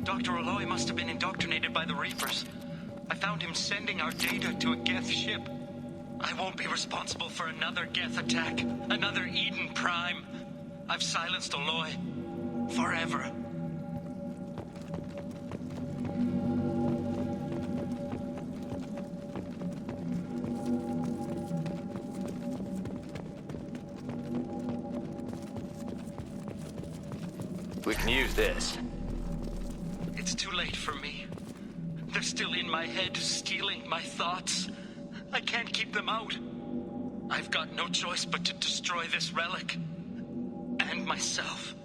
Dr. Allarei must have been indoctrinated by the Reapers. I found him sending our data to a Geth ship. I won't be responsible for another Geth attack. Another Eden Prime. I've silenced Allarei. Forever. We can use this. It's too late for me. They're still in my head, stealing my thoughts. I can't keep them out. I've got no choice but to destroy this relic. And myself.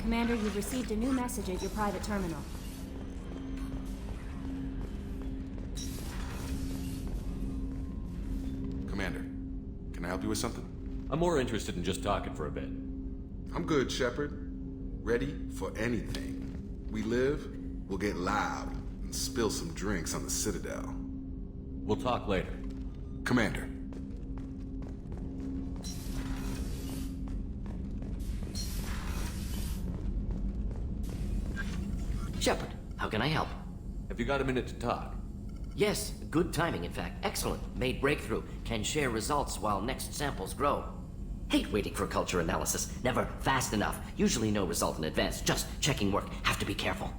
Commander, you've received a new message at your private terminal. Commander, can I help you with something? I'm more interested in just talking for a bit. I'm good, Shepard. Ready for anything. We live, we'll get loud, and spill some drinks on the Citadel. We'll talk later. Commander. Shepard, how can I help? Have you got a minute to talk? Yes, good timing, in fact. Excellent. Made breakthrough. Can share results while next samples grow. Hate waiting for culture analysis. Never fast enough. Usually no result in advance. Just checking work. Have to be careful.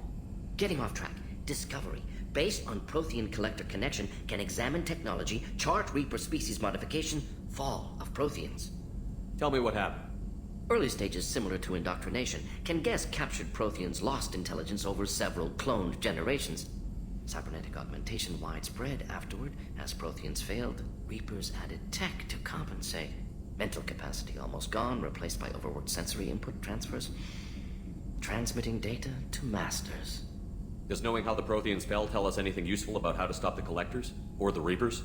Getting off track. Discovery. Based on Prothean collector connection, can examine technology, chart Reaper species modification, fall of Protheans. Tell me what happened. Early stages similar to indoctrination. Can guess captured Protheans lost intelligence over several cloned generations. Cybernetic augmentation widespread afterward. As Protheans failed, Reapers added tech to compensate. Mental capacity almost gone, replaced by overworked sensory input transfers. Transmitting data to masters. Does knowing how the Protheans fell tell us anything useful about how to stop the Collectors? Or the Reapers?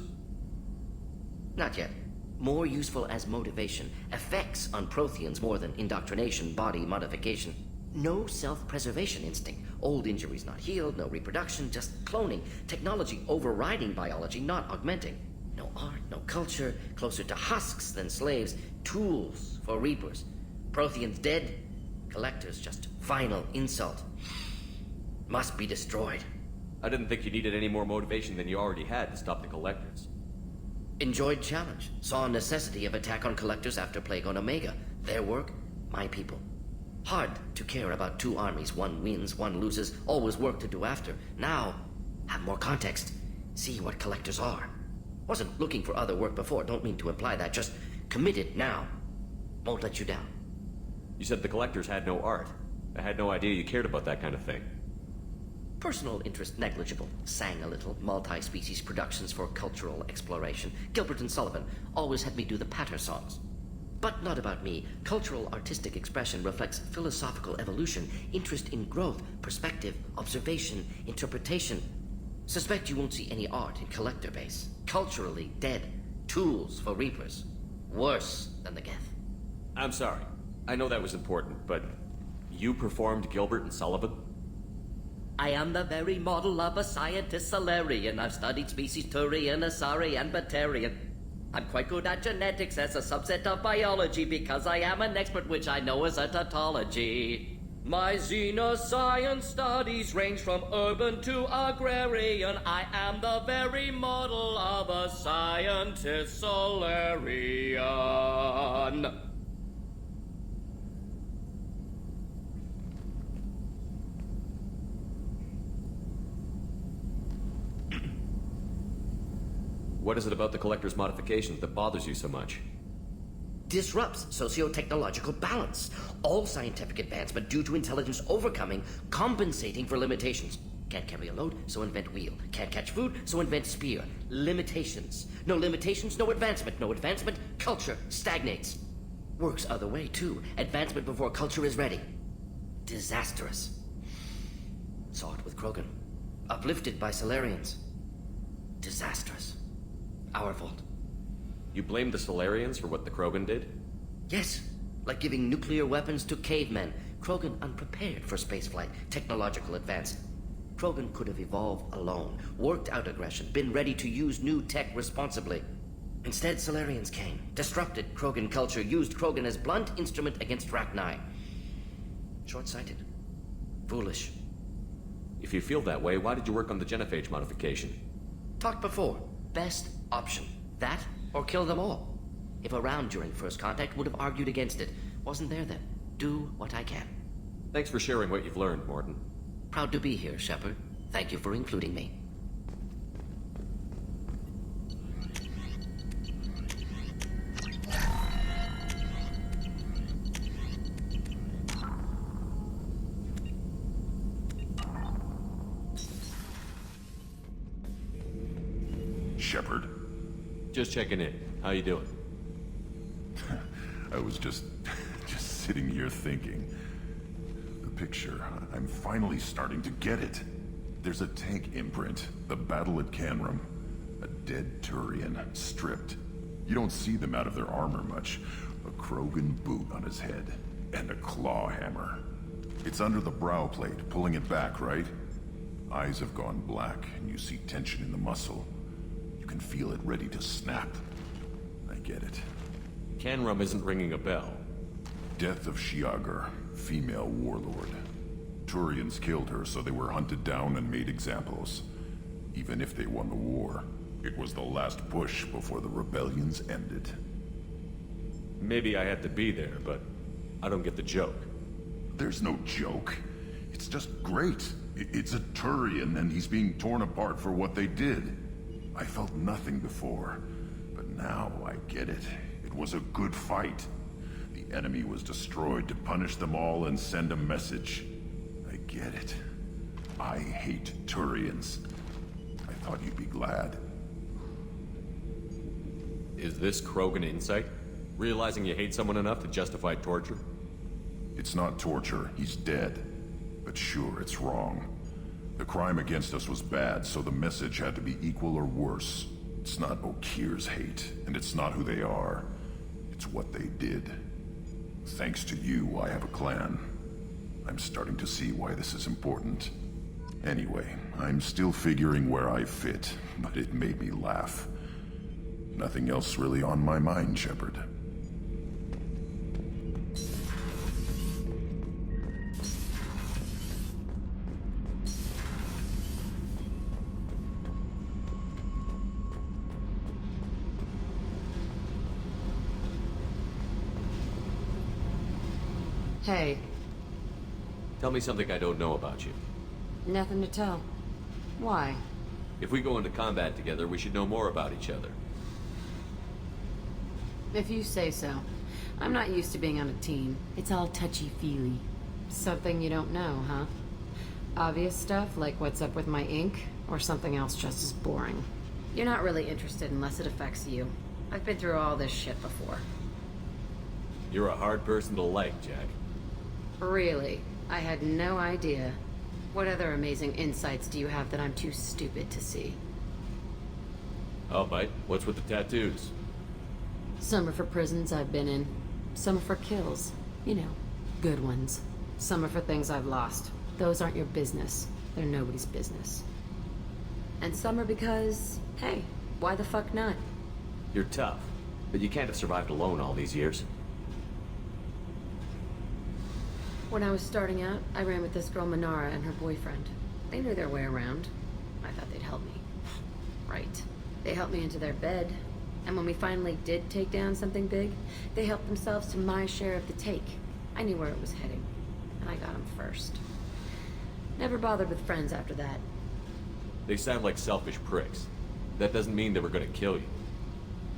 Not yet. More useful as motivation. Effects on Protheans more than indoctrination, body modification. No self-preservation instinct. Old injuries not healed, no reproduction, just cloning. Technology overriding biology, not augmenting. No art, no culture, closer to husks than slaves. Tools for Reapers. Protheans dead, Collectors just final insult. Must be destroyed. I didn't think you needed any more motivation than you already had to stop the Collectors. Enjoyed challenge. Saw necessity of attack on Collectors after Plague on Omega. Their work, my people. Hard to care about two armies. One wins, one loses. Always work to do after. Now, have more context. See what Collectors are. Wasn't looking for other work before. Don't mean to imply that. Just committed now. Won't let you down. You said the collectors had no art. I had no idea you cared about that kind of thing. Personal interest negligible. Sang a little. Multi-species productions for cultural exploration. Gilbert and Sullivan always had me do the patter songs. But not about me. Cultural artistic expression reflects philosophical evolution, interest in growth, perspective, observation, interpretation. Suspect you won't see any art in collector base. Culturally dead. Tools for reapers. Worse than the Geth. I'm sorry. I know that was important, but you performed Gilbert and Sullivan? I am the very model of a scientist Allarei. I've studied species Turian, Asari, and Batarian. I'm quite good at genetics as a subset of biology because I am an expert, which I know is a tautology. My xenoscience studies range from urban to agrarian. I am the very model of a scientist Allarei. What is it about the collector's modifications that bothers you so much? Disrupts socio-technological balance. All scientific advancement due to intelligence overcoming, compensating for limitations. Can't carry a load, so invent wheel. Can't catch food, so invent spear. Limitations. No limitations, no advancement. No advancement, culture stagnates. Works other way, too. Advancement before culture is ready. Disastrous. Saw it with Krogan. Uplifted by Solarians. Disastrous. Our fault. You blame the Solarians for what the Krogan did? Yes, like giving nuclear weapons to cavemen. Krogan unprepared for spaceflight, technological advance. Krogan could have evolved alone, worked out aggression, been ready to use new tech responsibly. Instead, Solarians came, disrupted Krogan culture, used Krogan as blunt instrument against Rachni. Short-sighted. Foolish. If you feel that way, why did you work on the genophage modification? Talked before. Best option. That, or kill them all. If around during first contact, would have argued against it. Wasn't there then. Do what I can. Thanks for sharing what you've learned, Morton. Proud to be here, Shepard. Thank you for including me. Shepard. Just checking in. How you doing? I was just sitting here thinking. The picture, I'm finally starting to get it. There's a tank imprint, the battle at Canrum. A dead Turian, stripped. You don't see them out of their armor much. A Krogan boot on his head, and a claw hammer. It's under the brow plate, pulling it back, right? Eyes have gone black, and you see tension in the muscle. You can feel it ready to snap. I get it. Canrum isn't ringing a bell. Death of Shiagar, female warlord. Turians killed her, so they were hunted down and made examples. Even if they won the war, it was the last push before the rebellions ended. Maybe I had to be there, but I don't get the joke. There's no joke. It's just great. It's a Turian, and he's being torn apart for what they did. I felt nothing before, but now I get it. It was a good fight. The enemy was destroyed to punish them all and send a message. I get it. I hate Turians. I thought you'd be glad. Is this Krogan insight? Realizing you hate someone enough to justify torture? It's not torture. He's dead. But sure, it's wrong. The crime against us was bad, so the message had to be equal or worse. It's not Okir's hate, and it's not who they are. It's what they did. Thanks to you, I have a clan. I'm starting to see why this is important. Anyway, I'm still figuring where I fit, but it made me laugh. Nothing else really on my mind, Shepard. Hey, Tell me something I don't know about you. nothing to tell. Why? If we go into combat together, we should know more about each other. If you say so. I'm not used to being on a team. It's all touchy-feely. Something you don't know, huh? Obvious stuff, like what's up with my ink, or something else just as boring? You're not really interested unless it affects you. I've been through all this shit before. You're a hard person to like, Jack. Really? I had no idea. What other amazing insights do you have that I'm too stupid to see? Oh, mate, what's with the tattoos? Some are for prisons I've been in. Some are for kills. You know, good ones. Some are for things I've lost. Those aren't your business. They're nobody's business. And some are because, hey, why the fuck not? You're tough, but you can't have survived alone all these years. When I was starting out, I ran with this girl Manara and her boyfriend. They knew their way around. I thought they'd help me. Right. They helped me into their bed. And when we finally did take down something big, they helped themselves to my share of the take. I knew where it was heading, and I got them first. Never bothered with friends after that. They sound like selfish pricks. That doesn't mean they were gonna kill you.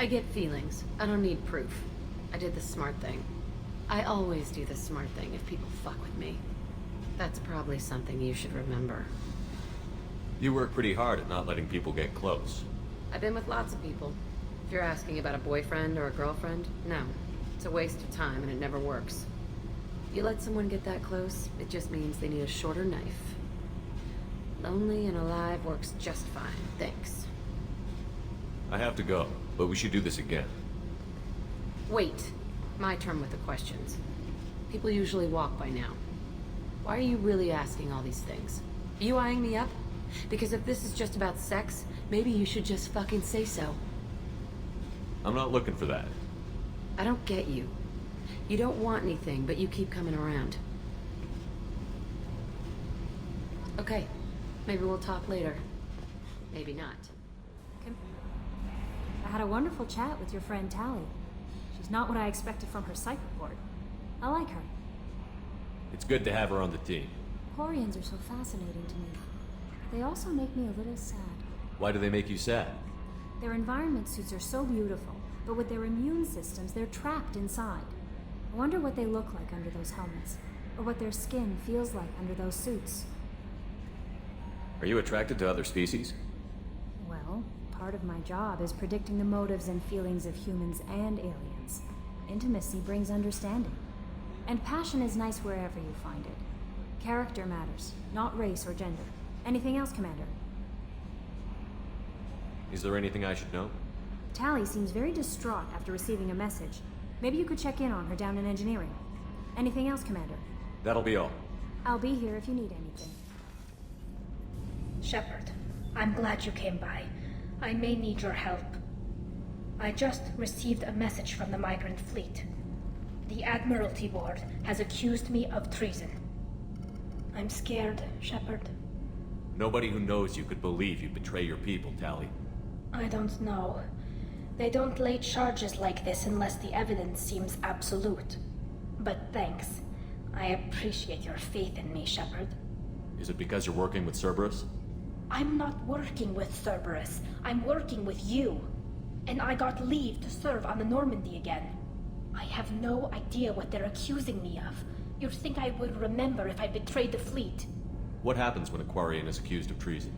I get feelings. I don't need proof. I did the smart thing. I always do the smart thing if people fuck with me. That's probably something you should remember. You work pretty hard at not letting people get close. I've been with lots of people. If you're asking about a boyfriend or a girlfriend, no. It's a waste of time and it never works. You let someone get that close, it just means they need a shorter knife. Lonely and alive works just fine, thanks. I have to go, but we should do this again. Wait. My turn with the questions. People usually walk by now. Why are you really asking all these things? Are you eyeing me up? Because if this is just about sex, maybe you should just fucking say so. I'm not looking for that. I don't get you. You don't want anything, but you keep coming around. Okay. Maybe we'll talk later. Maybe not. I had a wonderful chat with your friend Tali. She's not what I expected from her psych report. I like her. It's good to have her on the team. Quarians are so fascinating to me. They also make me a little sad. Why do they make you sad? Their environment suits are so beautiful, but with their immune systems, they're trapped inside. I wonder what they look like under those helmets, or what their skin feels like under those suits. Are you attracted to other species? Well, part of my job is predicting the motives and feelings of humans and aliens. Intimacy brings understanding. And passion is nice wherever you find it. Character matters, not race or gender. Anything else, Commander? Is there anything I should know? Tali seems very distraught after receiving a message. Maybe you could check in on her down in engineering. Anything else, Commander? That'll be all. I'll be here if you need anything. Shepard, I'm glad you came by. I may need your help. I just received a message from the Migrant Fleet. The Admiralty Board has accused me of treason. I'm scared, Shepard. Nobody who knows you could believe you'd betray your people, Tali. I don't know. They don't lay charges like this unless the evidence seems absolute. But thanks. I appreciate your faith in me, Shepard. Is it because you're working with Cerberus? I'm not working with Cerberus. I'm working with you. And I got leave to serve on the Normandy again. I have no idea what they're accusing me of. You'd think I would remember if I betrayed the fleet. What happens when a Quarian is accused of treason?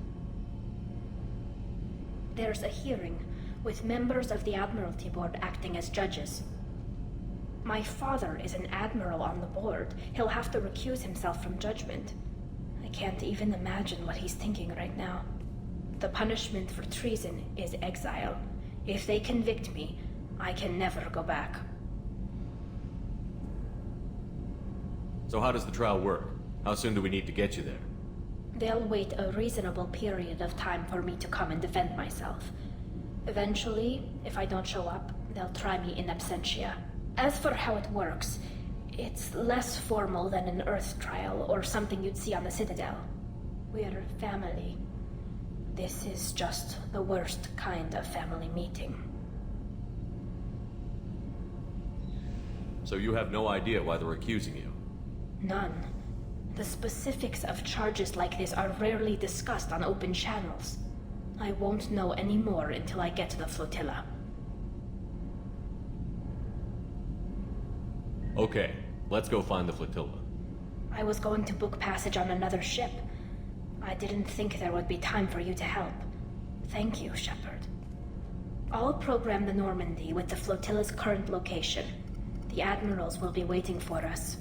There's a hearing, with members of the Admiralty Board acting as judges. My father is an admiral on the board. He'll have to recuse himself from judgment. I can't even imagine what he's thinking right now. The punishment for treason is exile. If they convict me, I can never go back. So how does the trial work? How soon do we need to get you there? They'll wait a reasonable period of time for me to come and defend myself. Eventually, if I don't show up, they'll try me in absentia. As for how it works, it's less formal than an Earth trial or something you'd see on the Citadel. We're family. This is just the worst kind of family meeting. So you have no idea why they're accusing you? None. The specifics of charges like this are rarely discussed on open channels. I won't know any more until I get to the flotilla. Okay, let's go find the flotilla. I was going to book passage on another ship. I didn't think there would be time for you to help. Thank you, Shepard. I'll program the Normandy with the flotilla's current location. The admirals will be waiting for us.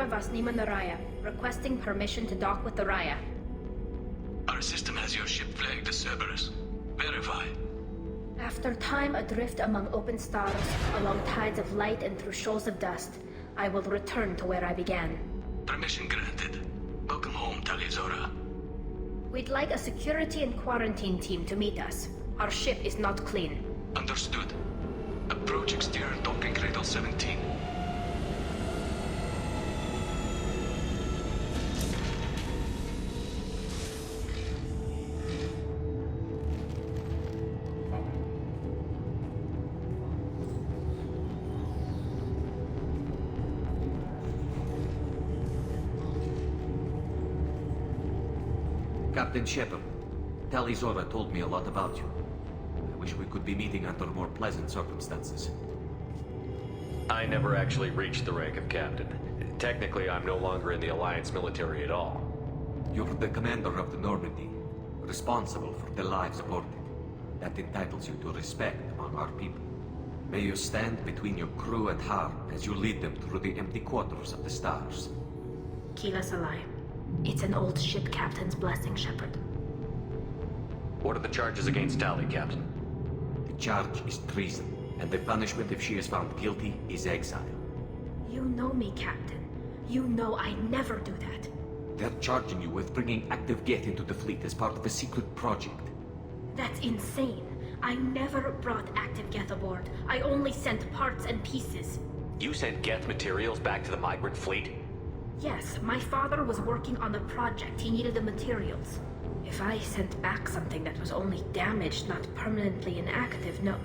Vasnima Naraya, requesting permission to dock with the Raya. Our system has your ship flagged as Cerberus. Verify. After time adrift among open stars, along tides of light and through shoals of dust, I will return to where I began. Permission granted. Welcome home, Tali. We'd like a security and quarantine team to meet us. Our ship is not clean. Understood. Approach exterior docking cradle 17. Captain Shepard, Tali told me a lot about you. I wish we could be meeting under more pleasant circumstances. I never actually reached the rank of captain. Technically, I'm no longer in the Alliance military at all. You're the commander of the Normandy, responsible for the lives aborted. That entitles you to respect among our people. May you stand between your crew and harm as you lead them through the empty quarters of the stars. Kila Salai. It's an old ship captain's blessing, Shepard. What are the charges against Tali, Captain? The charge is treason, and the punishment if she is found guilty is exile. You know me, Captain. You know I never do that. They're charging you with bringing active Geth into the fleet as part of a secret project. That's insane. I never brought active Geth aboard. I only sent parts and pieces. You sent Geth materials back to the Migrant Fleet? Yes, my father was working on a project. He needed the materials. If I sent back something that was only damaged, not permanently inactive, no,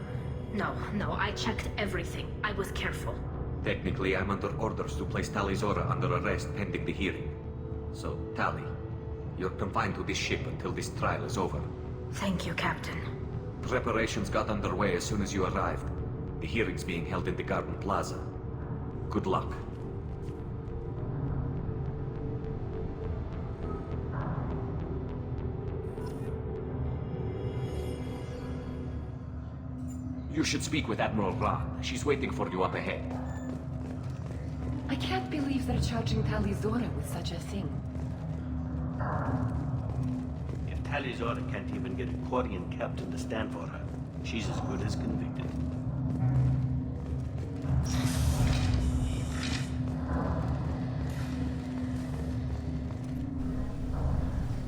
I checked everything. I was careful. Technically, I'm under orders to place Tali under arrest pending the hearing. So, Tali, you're confined to this ship until this trial is over. Thank you, Captain. Preparations got underway as soon as you arrived. The hearing's being held in the Garden Plaza. Good luck. You should speak with Admiral Ra. She's waiting for you up ahead. I can't believe they're charging Tali with such a thing. Tali Zora can't even get a Quarian captain to stand for her. She's as good as convicted.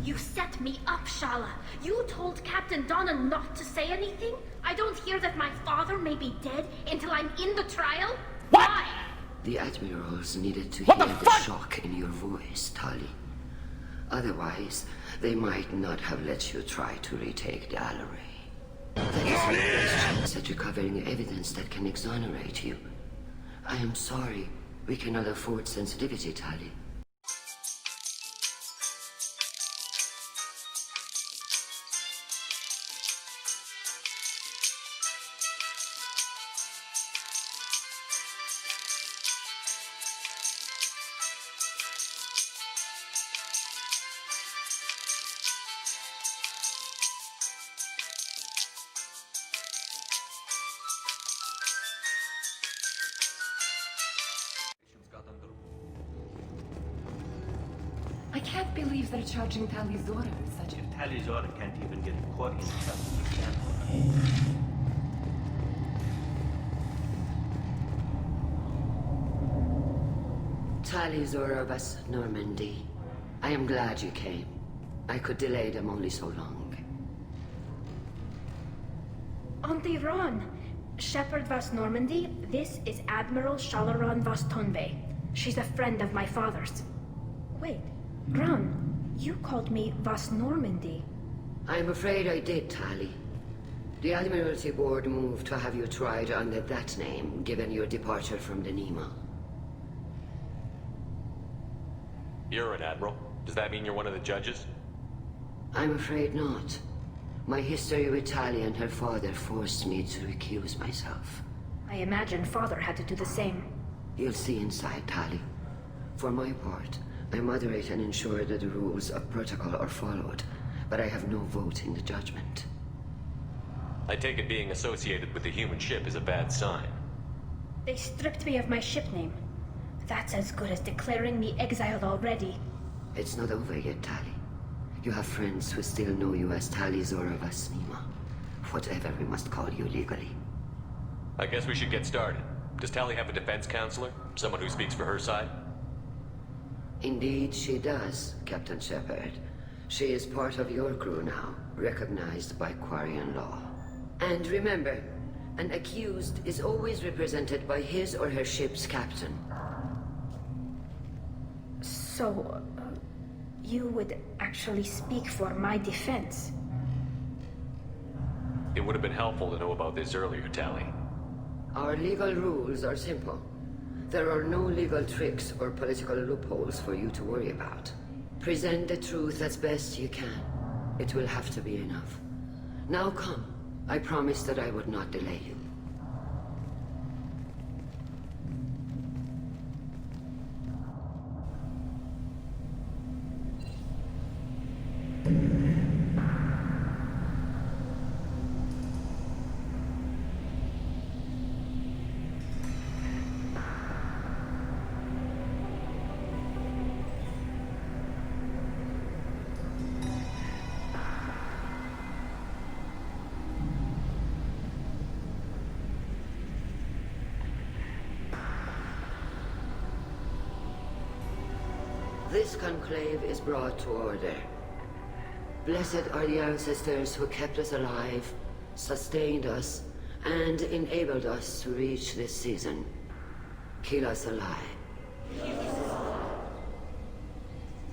You set me up, Shala. You told Captain Donna not to say anything? I don't hear that my father may be dead until I'm in the trial? Why? The admirals needed to hear the shock in your voice, Tali. Otherwise, they might not have let you try to retake the Allarei. That is your best chance at recovering evidence that can exonerate you. I am sorry. We cannot afford sensitivity, Tali. I can't believe they're charging Tali Zora with such a... Tali Zora can't even get a Quarian captain to stand for her. Tali Zora vas Normandy. I am glad you came. I could delay them only so long. Auntie Ron, Shepard vas Normandy, this is Admiral Shalaran vas Tonve. She's a friend of my father's. Wait, Ron, you called me vas Normandy. I'm afraid I did, Tali. The Admiralty Board moved to have you tried under that name, given your departure from the Nima. You're an admiral. Does that mean you're one of the judges? I'm afraid not. My history with Tali and her father forced me to recuse myself. I imagine father had to do the same. You'll see inside, Tali. For my part, I moderate and ensure that the rules of protocol are followed, but I have no vote in the judgment. I take it being associated with the human ship is a bad sign. They stripped me of my ship name. That's as good as declaring me exiled already. It's not over yet, Tali. You have friends who still know you as Tali Zora vas Nima. Whatever we must call you legally. I guess we should get started. Does Tali have a defense counselor? Someone who speaks for her side? Indeed, she does, Captain Shepard. She is part of your crew now, recognized by Quarian law. And remember, an accused is always represented by his or her ship's captain. So, you would actually speak for my defense? It would have been helpful to know about this earlier, Tali. Our legal rules are simple. There are no legal tricks or political loopholes for you to worry about. Present the truth as best you can. It will have to be enough. Now come. I promised that I would not delay you. This conclave is brought to order. Blessed are the ancestors who kept us alive, sustained us, and enabled us to reach this season. Keep us alive.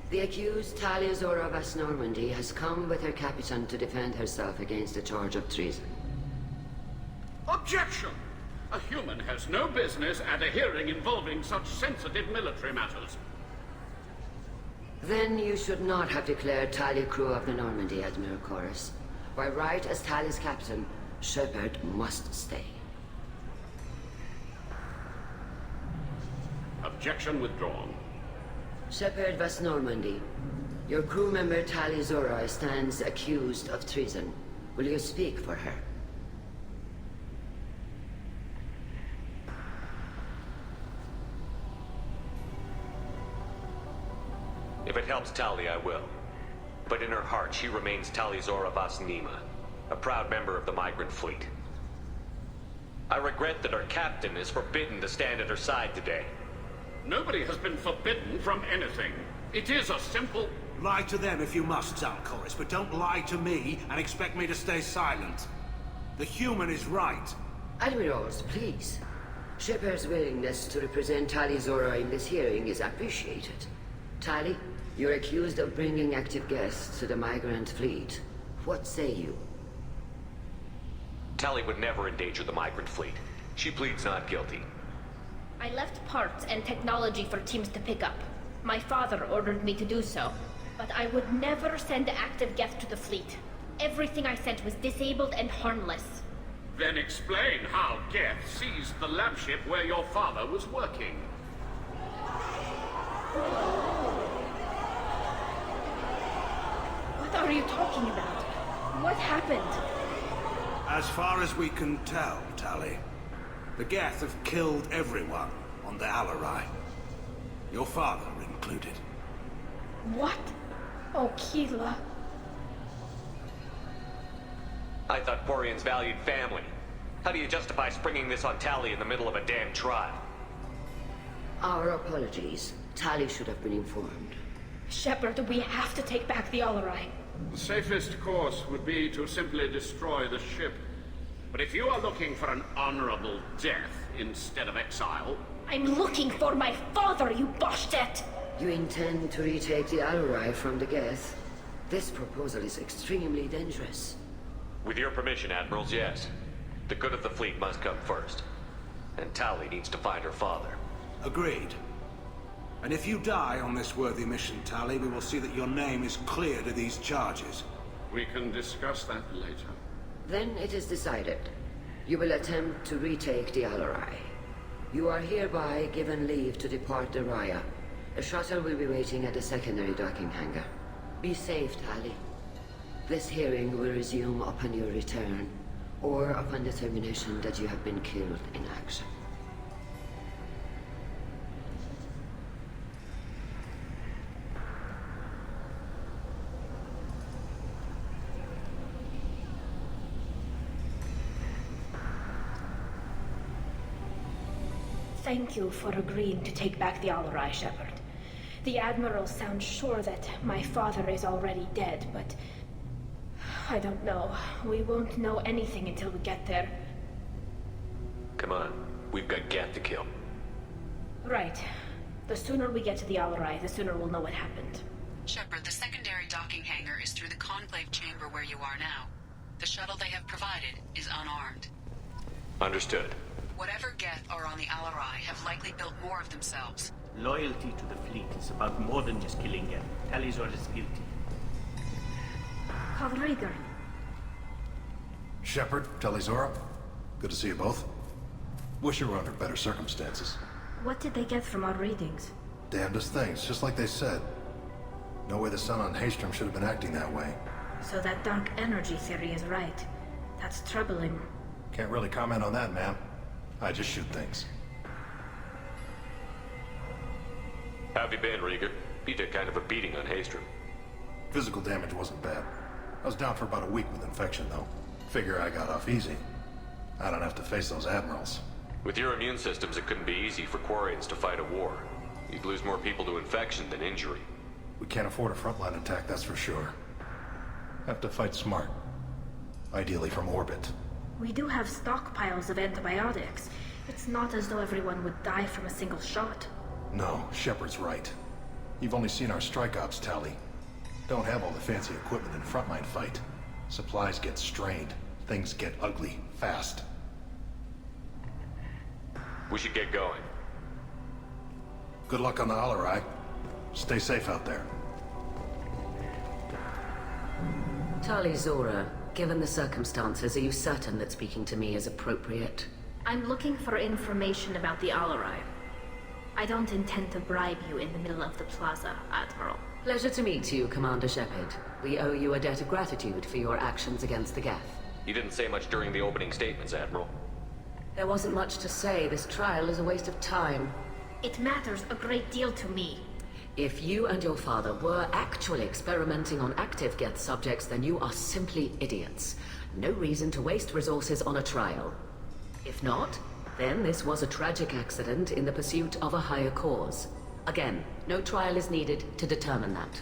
The accused Tali Zora vas Normandy has come with her captain to defend herself against a charge of treason. Objection! A human has no business at a hearing involving such sensitive military matters. Then you should not have declared Tali crew of the Normandy, Admiral Chorus. By right as Tali's captain, Shepard must stay. Objection withdrawn. Shepard vas Normandy. Your crew member Tali Zora stands accused of treason. Will you speak for her? If it helps Tali, I will. But in her heart, she remains Tali Vas Nima, a proud member of the Migrant Fleet. I regret that our captain is forbidden to stand at her side today. Nobody has been forbidden from anything. It is a simple... Lie to them if you must, Zalcoris, but don't lie to me and expect me to stay silent. The human is right. Admirals, please. Shepard's willingness to represent Tali Zora in this hearing is appreciated. Tali, you're accused of bringing active guests to the Migrant Fleet. What say you? Tali would never endanger the Migrant Fleet. She pleads not guilty. I left parts and technology for teams to pick up. My father ordered me to do so. But I would never send active Geth to the fleet. Everything I sent was disabled and harmless. Then explain how Geth seized the lab ship where your father was working. What are you talking about? What happened? As far as we can tell, Tali, the Geth have killed everyone on the Allarei. Your father included. What? Oh, Keela. I thought Quarians valued family. How do you justify springing this on Tali in the middle of a damn trial? Our apologies. Tali should have been informed. Shepard, we have to take back the Allarei. The safest course would be to simply destroy the ship. But if you are looking for an honorable death instead of exile... I'm looking for my father, you Boshtet! You intend to retake the Allarei from the Geth? This proposal is extremely dangerous. With your permission, Admirals, yes. The good of the fleet must come first. And Tali needs to find her father. Agreed. And if you die on this worthy mission, Tali, we will see that your name is cleared of these charges. We can discuss that later. Then it is decided. You will attempt to retake the Allarei. You are hereby given leave to depart the Raya. A shuttle will be waiting at the secondary docking hangar. Be safe, Tali. This hearing will resume upon your return, or upon determination that you have been killed in action. Thank you for agreeing to take back the Allarei, Shepard. The Admiral sounds sure that my father is already dead, but... I don't know. We won't know anything until we get there. Come on. We've got Geth to kill. Right. The sooner we get to the Allarei, the sooner we'll know what happened. Shepard, the secondary docking hangar is through the conclave chamber where you are now. The shuttle they have provided is unarmed. Understood. Whatever Geth are on the Allarei have likely built more of themselves. Loyalty to the fleet is about more than just killing Geth. Tali Zora is guilty. Allarei. Shepard, Tali Zora. Good to see you both. Wish you were under better circumstances. What did they get from our readings? Damnedest things, just like they said. No way the sun on Haystrom should have been acting that way. So that dark energy theory is right. That's troubling. Can't really comment on that, ma'am. I just shoot things. How have you been, Rieger? You took kind of a beating on Haystrom. Physical damage wasn't bad. I was down for about a week with infection, though. Figure I got off easy. I don't have to face those admirals. With your immune systems, it couldn't be easy for Quarians to fight a war. You'd lose more people to infection than injury. We can't afford a frontline attack, that's for sure. Have to fight smart. Ideally from orbit. We do have stockpiles of antibiotics. It's not as though everyone would die from a single shot. No, Shepard's right. You've only seen our strike ops, Tali. Don't have all the fancy equipment in a frontline fight. Supplies get strained. Things get ugly, fast. We should get going. Good luck on the Allarei. Stay safe out there. Tali Zora, given the circumstances, are you certain that speaking to me is appropriate? I'm looking for information about the Allarei. I don't intend to bribe you in the middle of the plaza, Admiral. Pleasure to meet you, Commander Shepard. We owe you a debt of gratitude for your actions against the Geth. You didn't say much during the opening statements, Admiral. There wasn't much to say. This trial is a waste of time. It matters a great deal to me. If you and your father were actually experimenting on active Geth subjects, then you are simply idiots. No reason to waste resources on a trial. If not, then this was a tragic accident in the pursuit of a higher cause. Again, no trial is needed to determine that.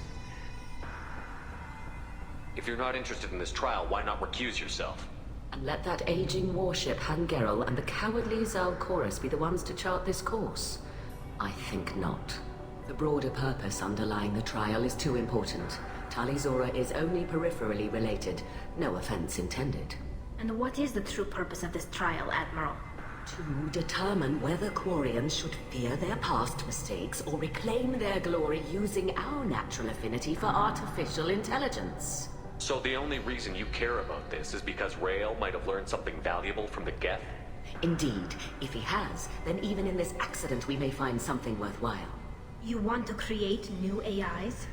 If you're not interested in this trial, why not recuse yourself? And let that aging warship Hangerel and the cowardly Zalcorus be the ones to chart this course? I think not. The broader purpose underlying the trial is too important. Tali Zora is only peripherally related. No offense intended. And what is the true purpose of this trial, Admiral? To determine whether Quarians should fear their past mistakes or reclaim their glory using our natural affinity for artificial intelligence. So the only reason you care about this is because Rael might have learned something valuable from the Geth? Indeed. If he has, then even in this accident we may find something worthwhile. You want to create new AIs?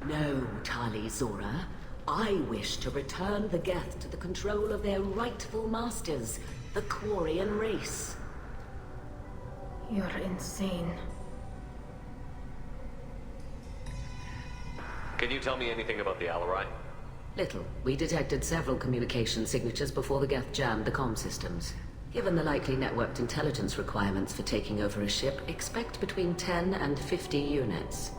No, Tali Zora. I wish to return the Geth to the control of their rightful masters, the Quarian race. You're insane. Can you tell me anything about the Allarei? Little. We detected several communication signatures before the Geth jammed the comm systems. Given the likely networked intelligence requirements for taking over a ship, expect between 10 and 50 units.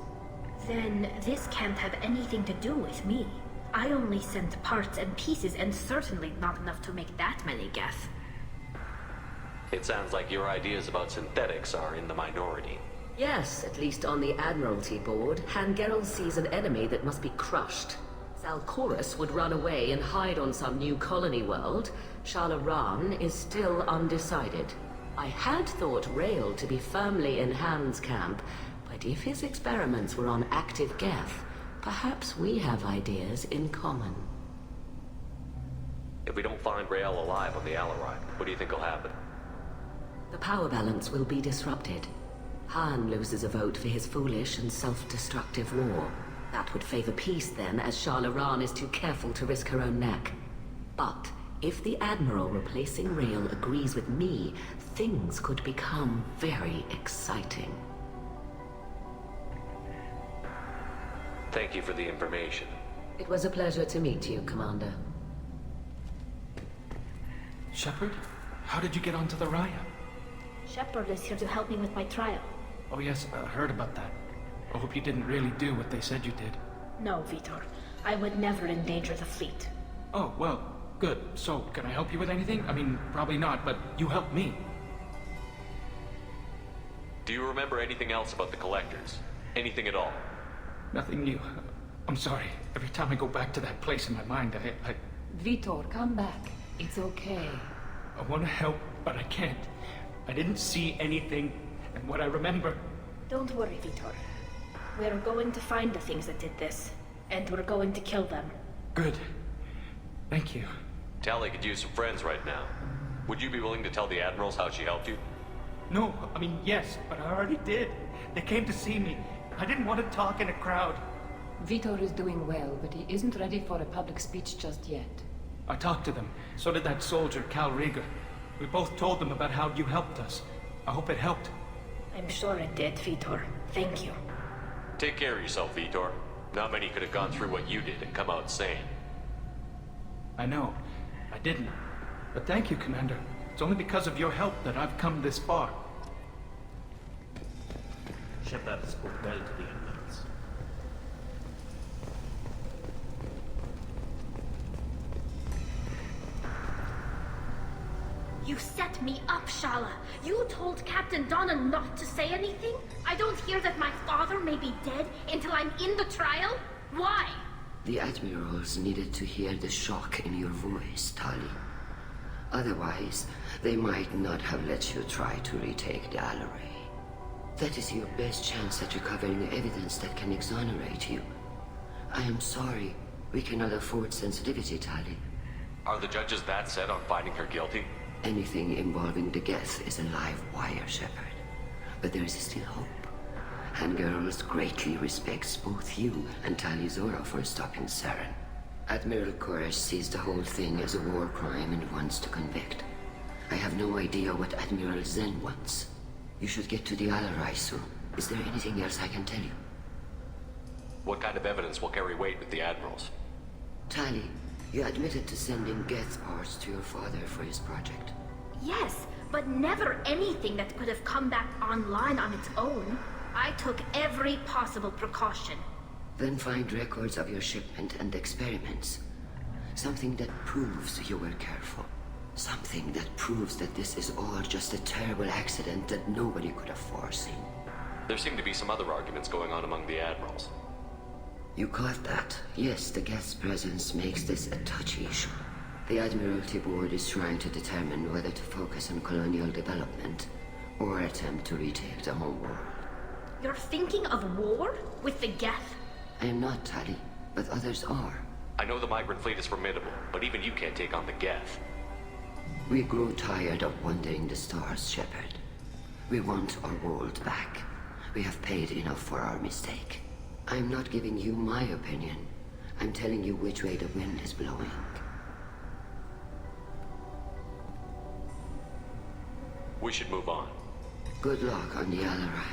Then this can't have anything to do with me. I only sent parts and pieces, and certainly not enough to make that many Geth. It sounds like your ideas about synthetics are in the minority. Yes, at least on the Admiralty board, Hangerel sees an enemy that must be crushed. Zalcorus would run away and hide on some new colony world. Allarei is still undecided. I had thought Rael to be firmly in Han's camp, but if his experiments were on active Geth, perhaps we have ideas in common. If we don't find Rael alive on the Allarei, what do you think will happen? The power balance will be disrupted. Han loses a vote for his foolish and self-destructive war. That would favor peace then, as Allarei is too careful to risk her own neck. But if the Admiral replacing Rael agrees with me, things could become very exciting. Thank you for the information. It was a pleasure to meet you, Commander. Shepard? How did you get onto the Raya? Shepard is here to help me with my trial. Oh yes, I heard about that. I hope you didn't really do what they said you did. No, Vitor. I would never endanger the fleet. Oh, well, good. So, can I help you with anything? I mean, probably not, but you helped me. Do you remember anything else about the Collectors? Anything at all? Nothing new. I'm sorry. Every time I go back to that place in my mind, I... Vitor, come back. It's okay. I want to help, but I can't. I didn't see anything, and what I remember... Don't worry, Vitor. We're going to find the things that did this, and we're going to kill them. Good. Thank you. Tali could use some friends right now. Would you be willing to tell the Admirals how she helped you? No, I mean, yes, but I already did. They came to see me. I didn't want to talk in a crowd. Vitor is doing well, but he isn't ready for a public speech just yet. I talked to them. So did that soldier, Cal Rieger. We both told them about how you helped us. I hope it helped. I'm sure it did, Vitor. Thank you. Take care of yourself, Vitor. Not many could have gone through what you did and come out sane. I know. I didn't. But thank you, Commander. It's only because of your help that I've come this far. Shepard spoke well to the inmates. You set me up, Shala. You told Captain Donna not to say anything? I don't hear that my father may be dead until I'm in the trial? Why? The Admirals needed to hear the shock in your voice, Tali. Otherwise, they might not have let you try to retake the Allarei. That is your best chance at recovering evidence that can exonerate you. I am sorry. We cannot afford sensitivity, Tali. Are the judges that set on finding her guilty? Anything involving the Geth is a live wire, Shepard. But there is still hope. Hangerel greatly respects both you and Tali Zora for stopping Saren. Admiral Koresh sees the whole thing as a war crime and wants to convict. I have no idea what Admiral Zen wants. You should get to the Allarei soon. Is there anything else I can tell you? What kind of evidence will carry weight with the admirals? Tali, you admitted to sending Geth parts to your father for his project. Yes, but never anything that could have come back online on its own. I took every possible precaution. Then find records of your shipment and experiments. Something that proves you were careful. Something that proves that this is all just a terrible accident that nobody could have foreseen. There seem to be some other arguments going on among the admirals. You caught that? Yes, the Geth's presence makes this a touchy issue. The Admiralty Board is trying to determine whether to focus on colonial development or attempt to retake the home world. You're thinking of war? With the Geth? I am not, Tali, but others are. I know the Migrant Fleet is formidable, but even you can't take on the Geth. We grow tired of wandering the stars, Shepard. We want our world back. We have paid enough for our mistake. I'm not giving you my opinion. I'm telling you which way the wind is blowing. We should move on. Good luck on the Allarei.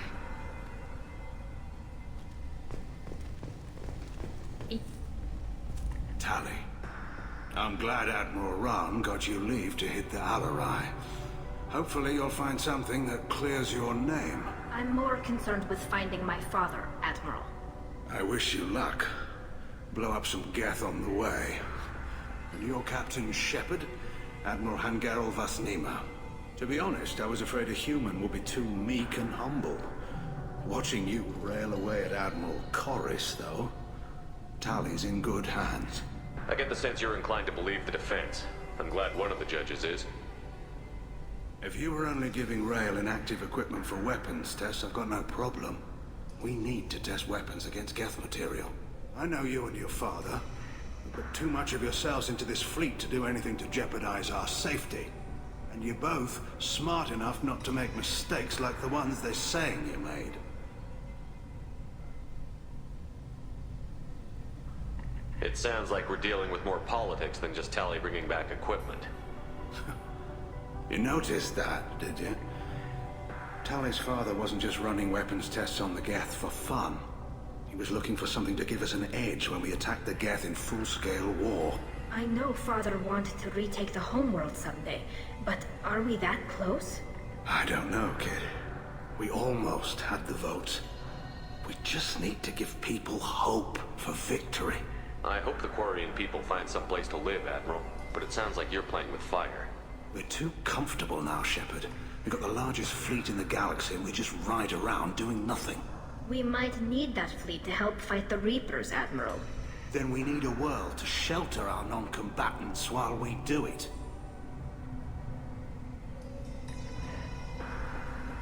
Tali, I'm glad Admiral Rahn got you leave to hit the Allarei. Hopefully you'll find something that clears your name. I'm more concerned with finding my father, Admiral. I wish you luck. Blow up some Geth on the way. And your Captain Shepard, Admiral Hangarel Vasnima. To be honest, I was afraid a human would be too meek and humble. Watching you rail away at Admiral Corris, though, Tali's in good hands. I get the sense you're inclined to believe the defense. I'm glad one of the judges is. If you were only giving Rail inactive equipment for weapons tests, I've got no problem. We need to test weapons against Geth material. I know you and your father. You put too much of yourselves into this fleet to do anything to jeopardize our safety. And you're both smart enough not to make mistakes like the ones they're saying you made. It sounds like we're dealing with more politics than just Tali bringing back equipment. You noticed that, did you? Tali's father wasn't just running weapons tests on the Geth for fun. He was looking for something to give us an edge when we attacked the Geth in full-scale war. I know Father wanted to retake the homeworld someday, but are we that close? I don't know, kid. We almost had the votes. We just need to give people hope for victory. I hope the Quarian people find some place to live, Admiral, but it sounds like you're playing with fire. We're too comfortable now, Shepard. We've got the largest fleet in the galaxy and we just ride around doing nothing. We might need that fleet to help fight the Reapers, Admiral. Then we need a world to shelter our non-combatants while we do it.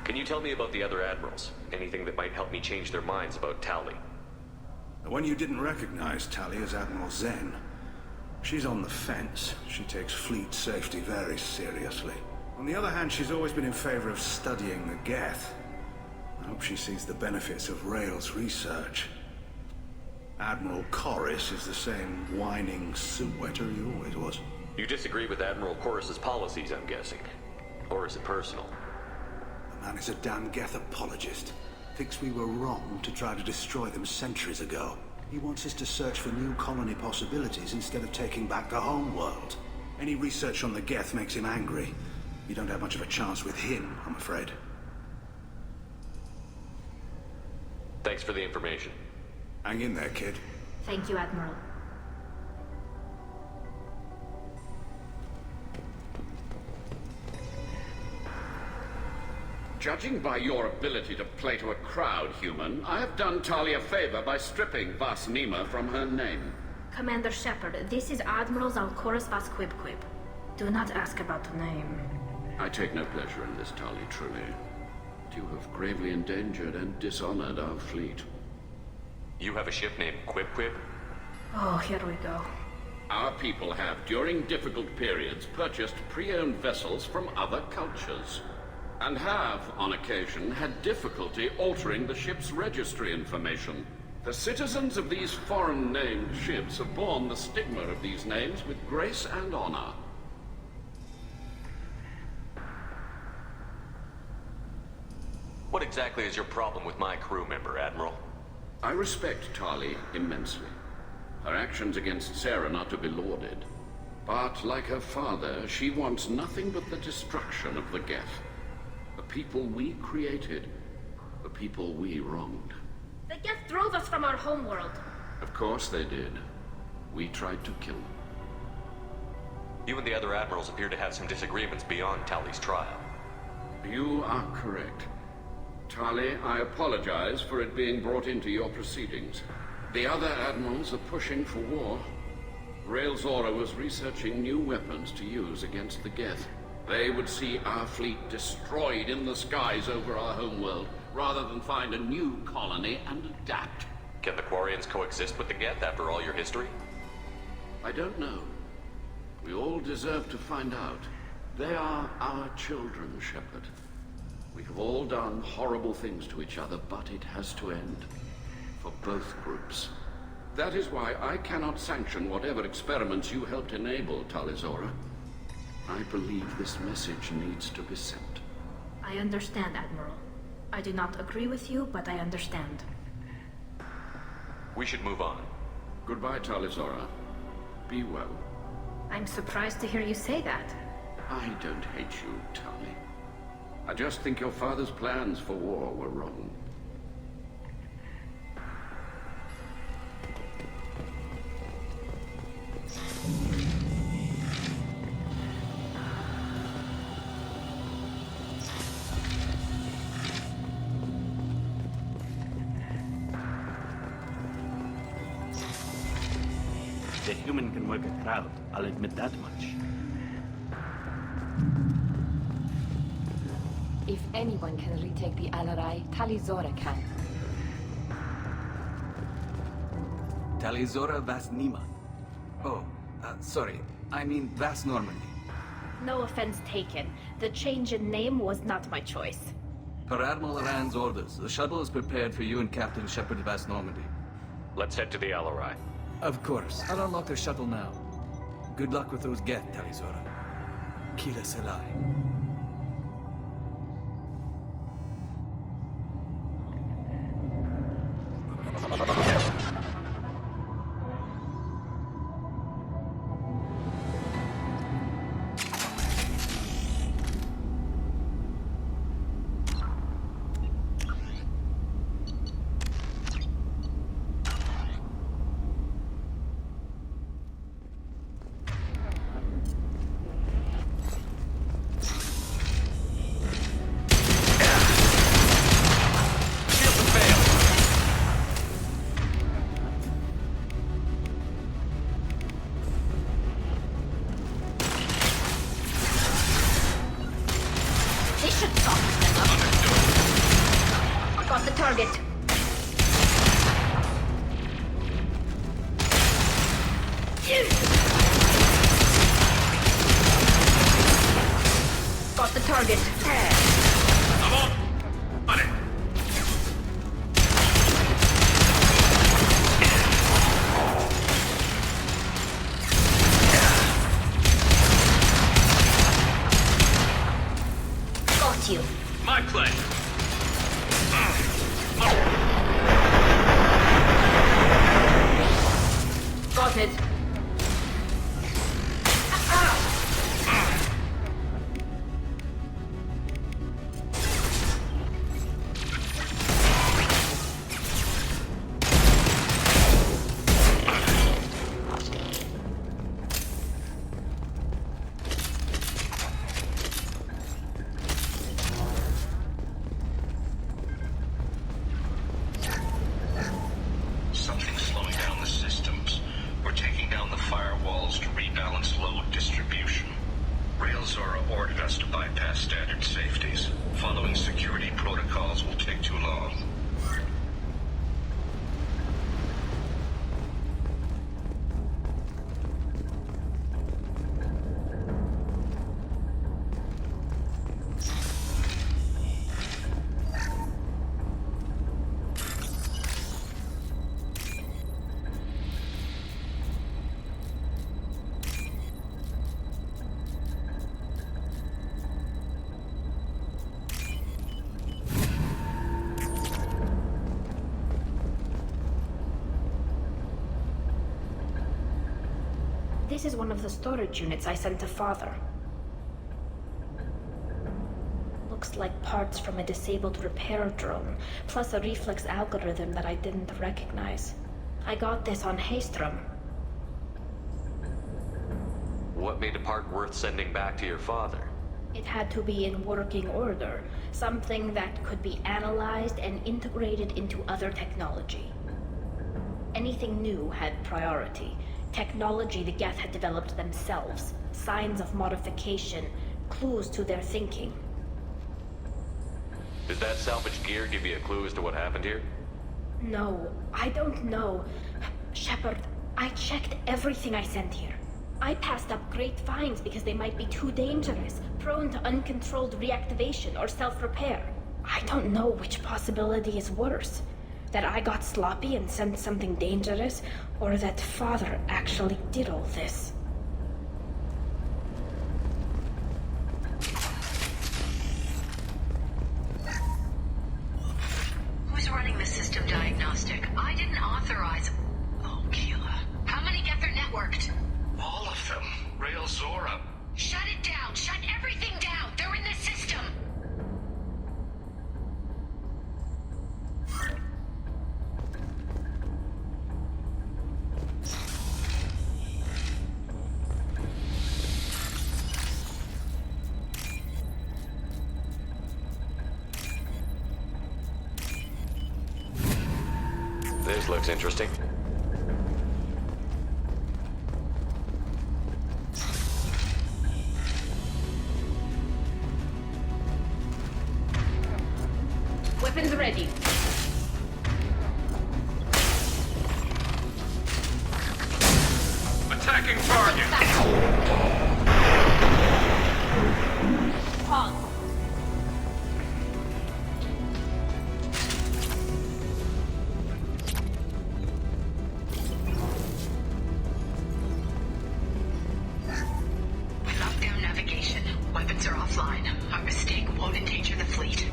Can you tell me about the other admirals? Anything that might help me change their minds about Tali? The one you didn't recognize, Tali, is Admiral Zen. She's on the fence. She takes fleet safety very seriously. On the other hand, she's always been in favor of studying the Geth. I hope she sees the benefits of Rail's research. Admiral Corris is the same whining suit-wetter he always was. You disagree with Admiral Corris's policies, I'm guessing. Or is it personal? The man is a damn Geth apologist. Thinks we were wrong to try to destroy them centuries ago. He wants us to search for new colony possibilities instead of taking back the home world. Any research on the Geth makes him angry. You don't have much of a chance with him, I'm afraid. Thanks for the information. Hang in there, kid. Thank you, Admiral. Judging by your ability to play to a crowd, human, I have done Tali a favor by stripping Vasnima from her name. Commander Shepard, this is Admiral Zalkoris Vasquibquib. Do not ask about the name. I take no pleasure in this, Tali, truly. But you have gravely endangered and dishonored our fleet. You have a ship named Quib? Oh, here we go. Our people have, during difficult periods, purchased pre-owned vessels from other cultures. And have, on occasion, had difficulty altering the ship's registry information. The citizens of these foreign-named ships have borne the stigma of these names with grace and honor. What exactly is your problem with my crew member, Admiral? I respect Tali immensely. Her actions against Sarah not to be lauded. But, like her father, she wants nothing but the destruction of the Geth. The people we created. The people we wronged. The Geth drove us from our homeworld. Of course they did. We tried to kill them. You and the other admirals appear to have some disagreements beyond Tali's trial. You are correct. Tali, I apologize for it being brought into your proceedings. The other admirals are pushing for war. Rael Zora was researching new weapons to use against the Geth. They would see our fleet destroyed in the skies over our homeworld, rather than find a new colony and adapt. Can the Quarians coexist with the Geth after all your history? I don't know. We all deserve to find out. They are our children, Shepard. We have all done horrible things to each other, but it has to end. For both groups. That is why I cannot sanction whatever experiments you helped enable, Tali Zora. I believe this message needs to be sent. I understand, Admiral. I do not agree with you, but I understand. We should move on. Goodbye, Tali Zora. Be well. I'm surprised to hear you say that. I don't hate you, Tali. I just think your father's plans for war were wrong. The human can work a crowd, I'll admit that much. If anyone can retake the Allarei, Tali Zora can. Tali Zora Vas Nima. Oh, sorry. I mean Vas Normandy. No offense taken. The change in name was not my choice. Per Admiral Rand's orders, the shuttle is prepared for you and Captain Shepard Vas Normandy. Let's head to the Allarei. Of course. I'll unlock the shuttle now. Good luck with those Geth, Tali Zora. Kila Selai. This is one of the storage units I sent to Father. Looks like parts from a disabled repair drone, plus a reflex algorithm that I didn't recognize. I got this on Haystrom. What made a part worth sending back to your father? It had to be in working order, something that could be analyzed and integrated into other technology. Anything new had priority. Technology the Geth had developed themselves, signs of modification, clues to their thinking. Did that salvaged gear give you a clue as to what happened here? No, I don't know. Shepard, I checked everything I sent here. I passed up great finds because they might be too dangerous, prone to uncontrolled reactivation or self-repair. I don't know which possibility is worse. That I got sloppy and sent something dangerous, or that Father actually did all this. Who's running the system diagnostic? I didn't authorize... Oh, Keela. How many Geth are networked? All of them. Rail Zora. Shut it down! Shut everything down! They're in the system! This looks interesting. Weapons ready. Attacking target! Pause. Lockdown navigation. Weapons are offline. Our mistake won't endanger the fleet.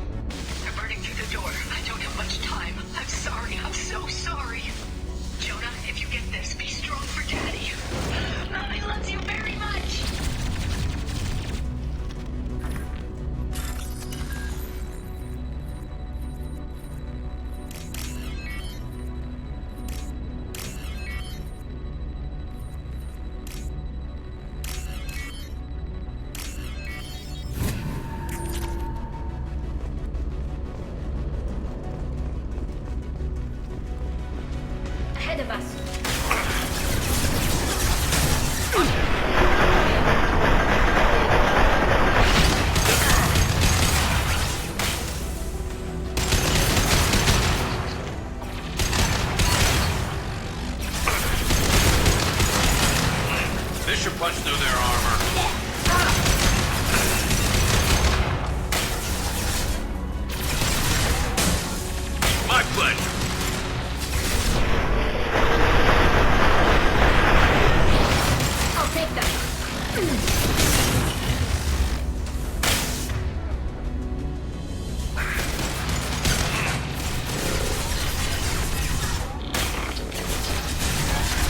They're burning through the door. I don't have much time. I'm sorry. I'm so sorry. Jonah, if you get this, be strong for Daddy. Mommy loves you very much. Ahead of us. This should punch through their armor. My pleasure. I'll take that.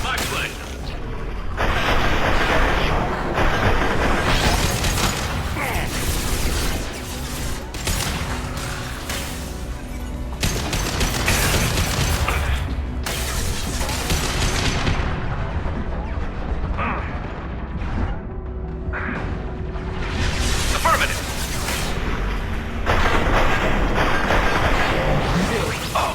My pleasure. Affirmative. Oh.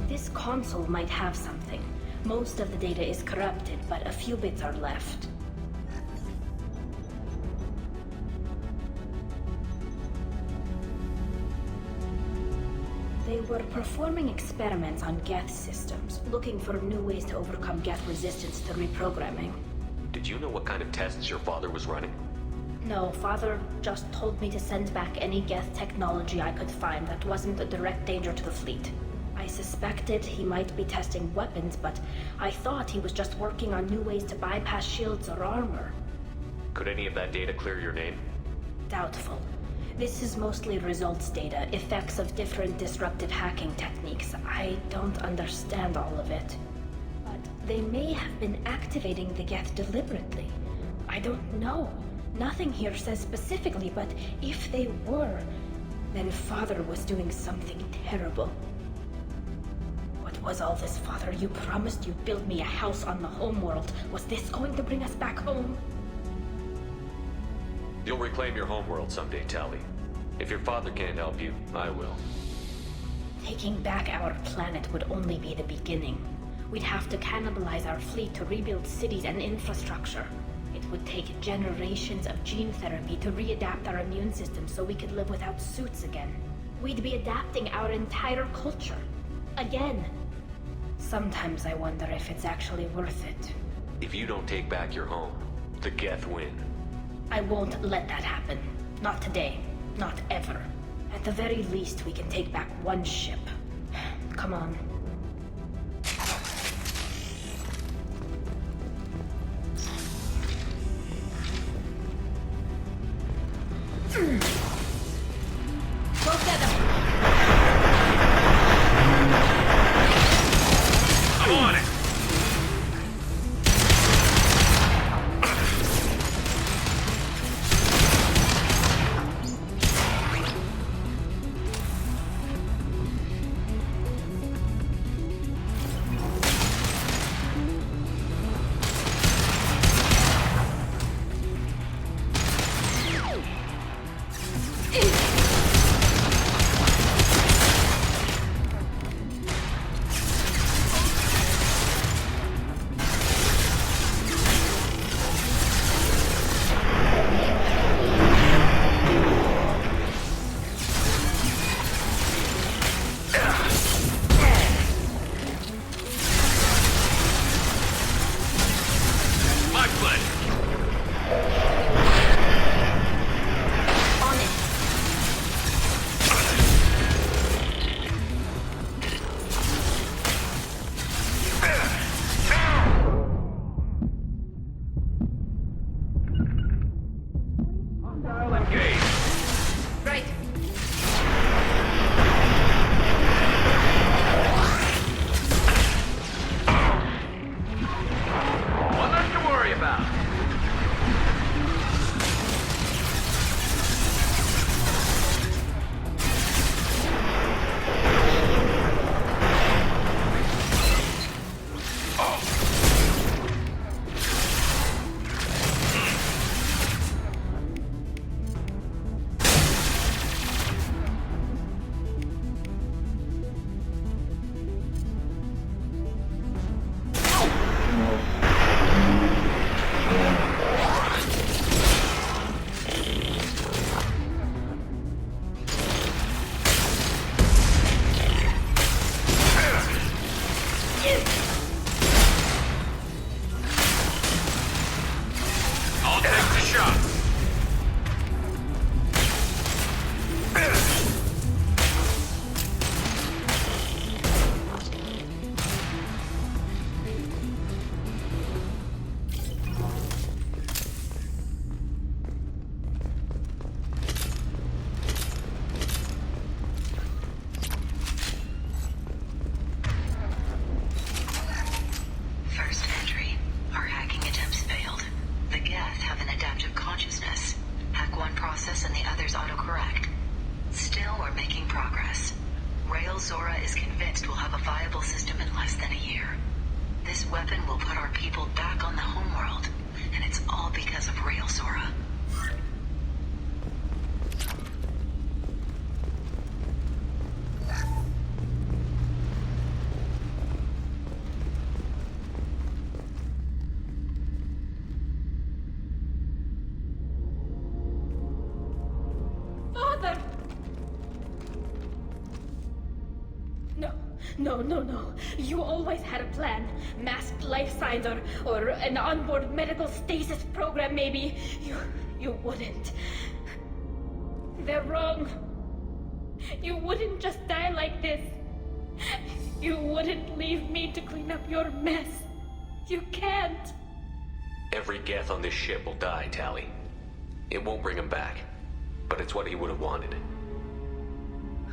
This console might have something. Most of the data is corrupted, but a few bits are left. They were performing experiments on Geth systems, looking for new ways to overcome Geth resistance to reprogramming. Did you know what kind of tests your father was running? No, Father just told me to send back any Geth technology I could find that wasn't a direct danger to the fleet. I suspected he might be testing weapons, but I thought he was just working on new ways to bypass shields or armor. Could any of that data clear your name? Doubtful. This is mostly results data, effects of different disruptive hacking techniques. I don't understand all of it. But they may have been activating the Geth deliberately. I don't know. Nothing here says specifically, but if they were, then Father was doing something terrible. What was all this, Father? You promised you'd build me a house on the homeworld. Was this going to bring us back home? You'll reclaim your homeworld someday, Tali. If your father can't help you, I will. Taking back our planet would only be the beginning. We'd have to cannibalize our fleet to rebuild cities and infrastructure. It would take generations of gene therapy to readapt our immune system so we could live without suits again. We'd be adapting our entire culture. Again. Sometimes I wonder if it's actually worth it. If you don't take back your home, the Geth win. I won't let that happen. Not today. Not ever. At the very least, we can take back one ship. Come on. Go get him! I'm on it! No. You always had a plan. Masked life signs or an onboard medical stasis program, maybe. You wouldn't. They're wrong. You wouldn't just die like this. You wouldn't leave me to clean up your mess. You can't. Every Geth on this ship will die, Tali. It won't bring him back, but it's what he would have wanted.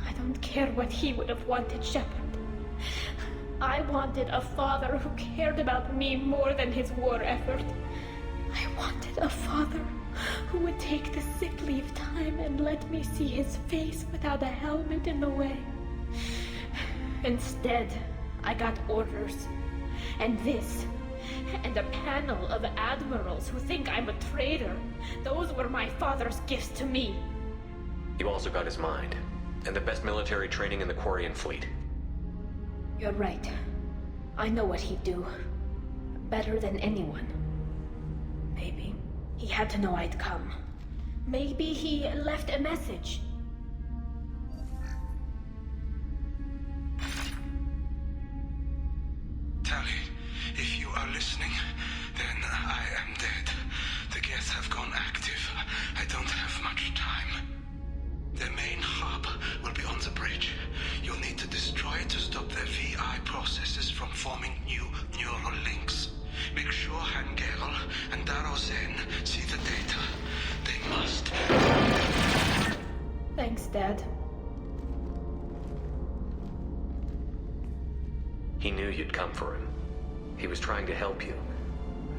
I don't care what he would have wanted, Shepard. I wanted a father who cared about me more than his war effort. I wanted a father who would take the sick leave time and let me see his face without a helmet in the way. Instead, I got orders. And this. And a panel of admirals who think I'm a traitor. Those were my father's gifts to me. You also got his mind, and the best military training in the Quarian Fleet. You're right. I know what he'd do. Better than anyone. Maybe he had to know I'd come. Maybe he left a message. Tali, if you are listening, then I am dead. The Geth have gone active. I don't have much time. Their main hub will be on the bridge. You'll need to destroy it to stop their VI processes from forming new neural links. Make sure Hangerl and Darozen see the data. They must. Thanks, Dad. He knew you'd come for him. He was trying to help you.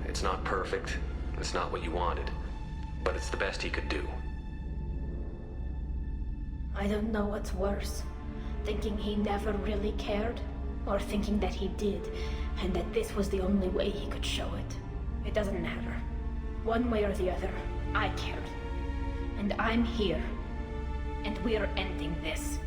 It's not perfect. It's not what you wanted. But it's the best he could do. I don't know what's worse. Thinking he never really cared, or thinking that he did, and that this was the only way he could show it. It doesn't matter. One way or the other, I cared. And I'm here. And we're ending this.